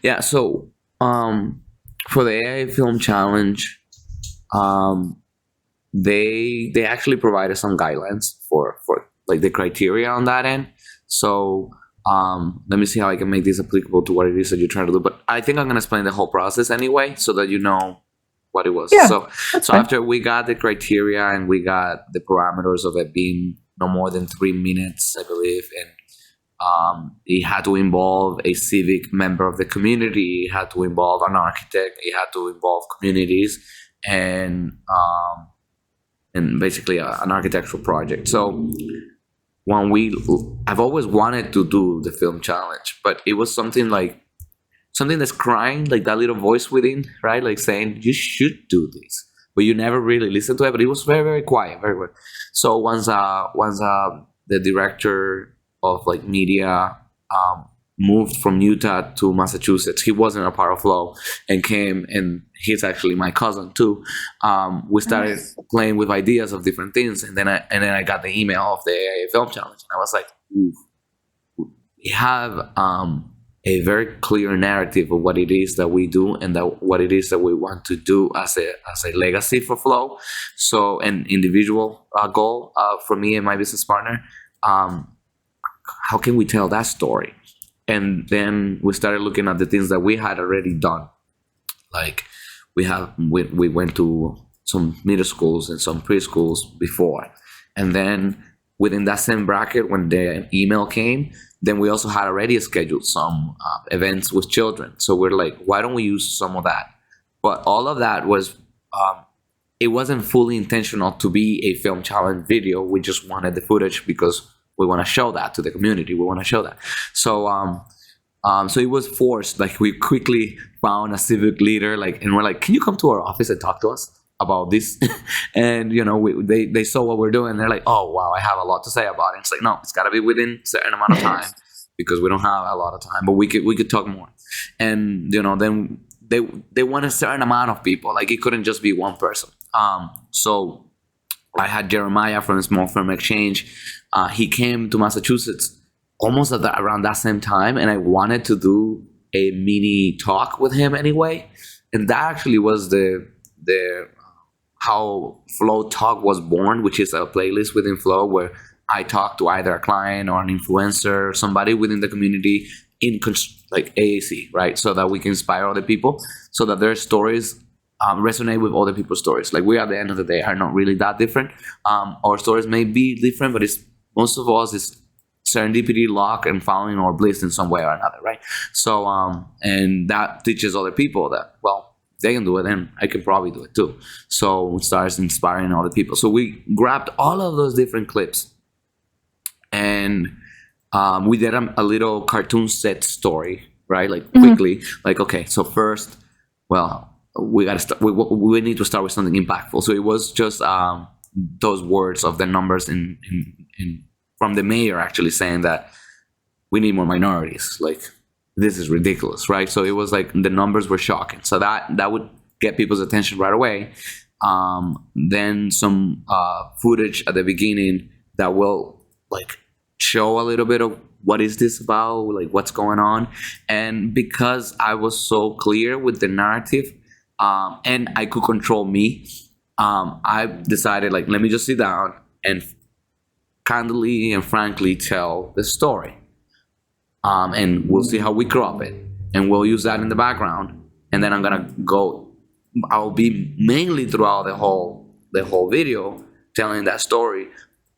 Yeah. So for the AI Film Challenge, um, they actually provided some guidelines for like the criteria on that end. So let me see how I can make this applicable to what it is that you're trying to do. But I think I'm gonna explain the whole process anyway, so that you know what it was. Yeah, So that's so fine. after we got the criteria and we got the parameters of it being no more than 3 minutes, I believe, and it had to involve a civic member of the community. It had to involve an architect. It had to involve communities, and basically an architectural project. So when I've always wanted to do the film challenge, but it was something that's crying, like that little voice within, right? Like saying you should do this, but you never really listen to it. But it was very, very quiet, very quiet. So once the director of like media moved from Utah to Massachusetts, he wasn't a part of Flow and came, and he's actually my cousin too. We started Nice. playing with ideas of different things, and then I got the email of the AIA Film Challenge, and I was like, ooh, we have a very clear narrative of what it is that we do and that what it is that we want to do as a legacy for Flow. So an individual goal for me and my business partner. How can we tell that story? And then we started looking at the things that we had already done. Like we went to some middle schools and some preschools before, and then within that same bracket, when the email came, then we also had already scheduled some events with children. So we're like, why don't we use some of that? But all of that was it wasn't fully intentional to be a film challenge video. We just wanted the footage because we want to show that to the community. We want to show that. So it was forced. Like we quickly found a civic leader, like, and we're like, can you come to our office and talk to us about this? And they saw what we're doing. They're like, oh wow, I have a lot to say about it. It's like, no, it's got to be within a certain amount of time because we don't have a lot of time, but we could talk more. And then they want a certain amount of people. Like it couldn't just be one person. So I had Jeremiah from Small Firm Exchange. He came to Massachusetts almost around that same time, and I wanted to do a mini talk with him anyway. And that actually was the how Flow Talk was born, which is a playlist within Flow where I talk to either a client or an influencer or somebody within the community in like AAC, right? So that we can inspire other people, so that their stories resonate with other people's stories. Like we, at the end of the day, are not really that different. Our stories may be different, but it's most of us is serendipity, luck, and following our bliss in some way or another, right? So and that teaches other people that, well, they can do it, and I can probably do it too. So it starts inspiring other people. So we grabbed all of those different clips, and we did a little cartoon set story, right? Like quickly, like, okay, so first, well, we got to start. We need to start with something impactful. So it was just those words of the numbers in from the mayor actually saying that we need more minorities. Like this is ridiculous, right? So it was like the numbers were shocking. So that would get people's attention right away. Then some footage at the beginning that will like show a little bit of what is this about, like what's going on. And because I was so clear with the narrative, and I could control me, I decided, like, let me just sit down and candidly and frankly tell the story, and we'll see how we crop it, and we'll use that in the background. And then I'll be mainly throughout the whole video telling that story,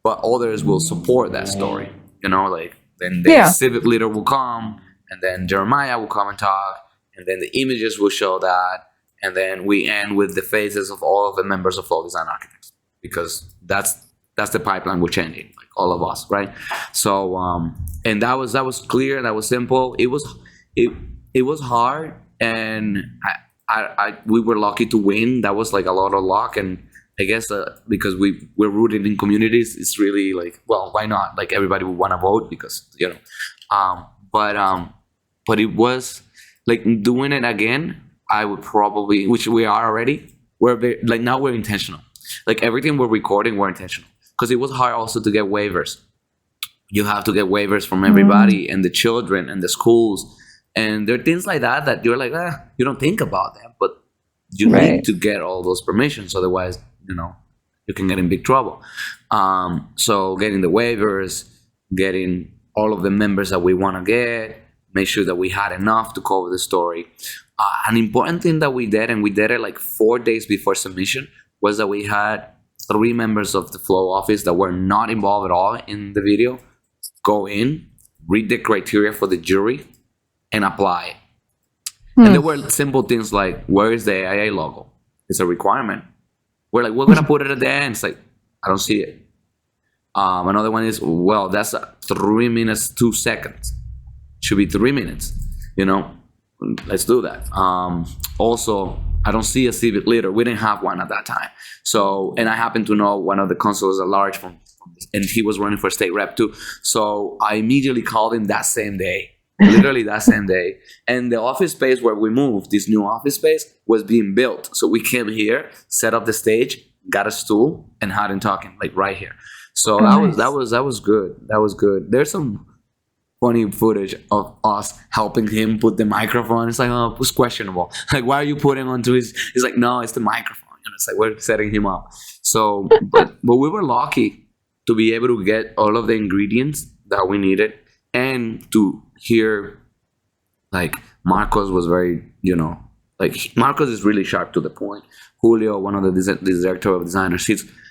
but others will support that story. Like then the Yeah. civic leader will come, and then Jeremiah will come and talk, and then the images will show that. And then we end with the faces of all of the members of Flow Design Architects, because that's the pipeline we're changing, like all of us, right? So and that was clear, that was simple. It was hard, and we were lucky to win. That was like a lot of luck, and I guess because we're rooted in communities, it's really like, well, why not? Like everybody would want to vote because but it was like doing it again. I would probably, which we are already, now we're intentional. Like everything we're recording, we're intentional. Because it was hard also to get waivers. You have to get waivers from everybody and the children and the schools. And there are things like that you're like, you don't think about them, but you Right. need to get all those permissions. Otherwise, you can get in big trouble. So getting the waivers, getting all of the members that we want to get, make sure that we had enough to cover the story. An important thing that we did, and we did it like 4 days before submission, was that we had 3 members of the Flow office that were not involved at all in the video go in, read the criteria for the jury, and apply. And there were simple things like, where is the AIA logo? It's a requirement. We're like, we're going to put it at the end. It's like, I don't see it. Another one is, well, that's 3 minutes, 2 seconds. Should be 3 minutes. Let's do that. Also, I don't see a civic leader. We didn't have one at that time. So, and I happen to know one of the consuls at large and he was running for state rep too. So I immediately called him that same day, literally that same day. And the office space where we moved, this new office space, was being built. So we came here, set up the stage, got a stool, and had him talking like right here. So that was good. That was good. There's some funny footage of us helping him put the microphone. It's like, oh, it was questionable. Like, why are you putting onto his? He's like, no, it's the microphone. It's like we're setting him up. So, but we were lucky to be able to get all of the ingredients that we needed, and to hear, like, Marcos was very, Marcos is really sharp to the point. Julio, one of the director of designers,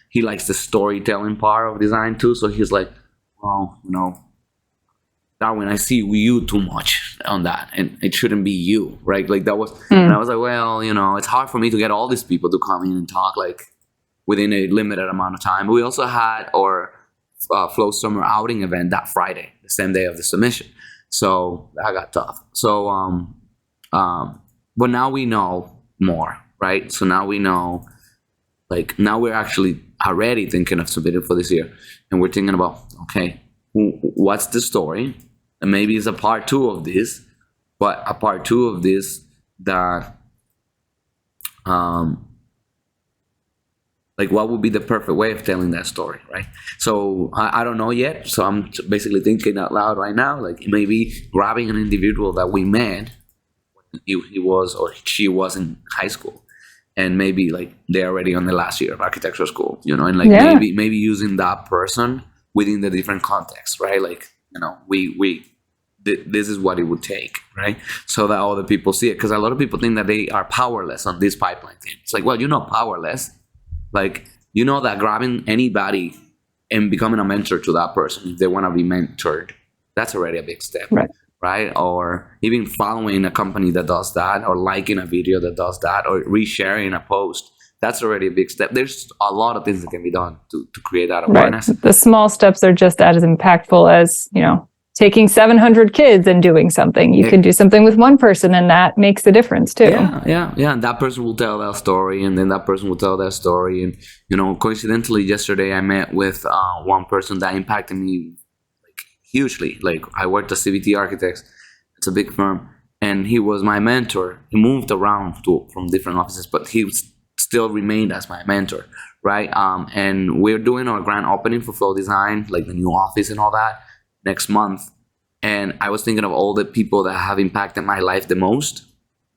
he likes the storytelling part of design too. So he's like, well, Darwin, I see you too much on that, and it shouldn't be you, right? Like that was, and I was like, well, it's hard for me to get all these people to come in and talk like within a limited amount of time. We also had our Flow Summer outing event that Friday, the same day of the submission. So that got tough. So, but now we know more, right? So now we know, like, now we're actually already thinking of submitting for this year, and we're thinking about, okay, what's the story? And maybe it's a part 2 of this, but a part 2 of this that, like, what would be the perfect way of telling that story, right? So I don't know yet. So I'm basically thinking out loud right now, like maybe grabbing an individual that we met when he was or she was in high school, and maybe like they're already on the last year of architecture school, and like maybe using that person within the different contexts, right? Like, this is what it would take, right? So that other people see it. Because a lot of people think that they are powerless on this pipeline thing. It's like, well, you're not powerless. Like, that grabbing anybody and becoming a mentor to that person, if they want to be mentored, that's already a big step, right? Or even following a company that does that, or liking a video that does that, or resharing a post. That's already a big step. There's a lot of things that can be done to create that awareness. Right. The small steps are just as impactful as, taking 700 kids and doing something. You can do something with one person, and that makes a difference too. Yeah. And that person will tell that story, and then that person will tell that story. And, coincidentally, yesterday I met with one person that impacted me like hugely. Like, I worked at CVT Architects. It's a big firm. And he was my mentor. He moved around from different offices, but he still remained as my mentor, right? And we're doing our grand opening for Flow Design, like the new office and all that, next month. And I was thinking of all the people that have impacted my life the most.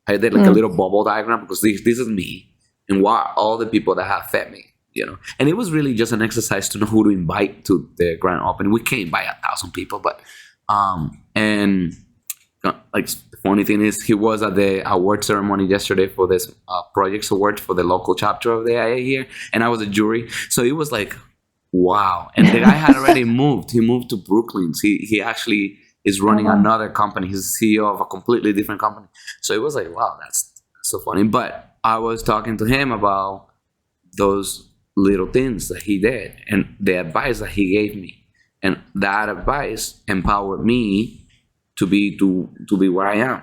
I did like a little bubble diagram, because this is me, and what all the people that have fed me, And it was really just an exercise to know who to invite to the grand opening. We can't invite 1,000 people, but and like, the funny thing is, he was at the award ceremony yesterday for this projects award for the local chapter of the AIA here, and I was a jury. So it was like, wow. And the guy had already moved. He moved to Brooklyn. He actually is running another company. He's the CEO of a completely different company. So it was like, wow, that's so funny. But I was talking to him about those little things that he did and the advice that he gave me, and that advice empowered me to be where I am.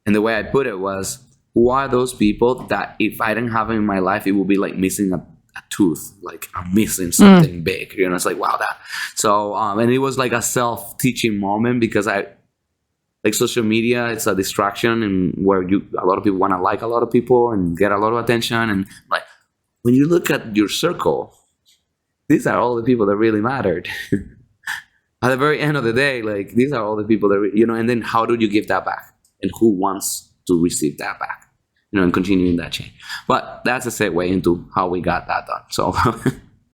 And the way I put it was, who are those people that if I didn't have them in my life, it would be like missing a tooth, like I'm missing something big, it's like, wow, that. So, and it was like a self-teaching moment, because like, social media, it's a distraction, and where a lot of people want to like a lot of people and get a lot of attention. And like, when you look at your circle, these are all the people that really mattered. at the very end of the day, like these are all the people that, you know, and then how do you give that back? And who wants to receive that back? You know, and continuing that chain. But that's a segue into how we got that done. So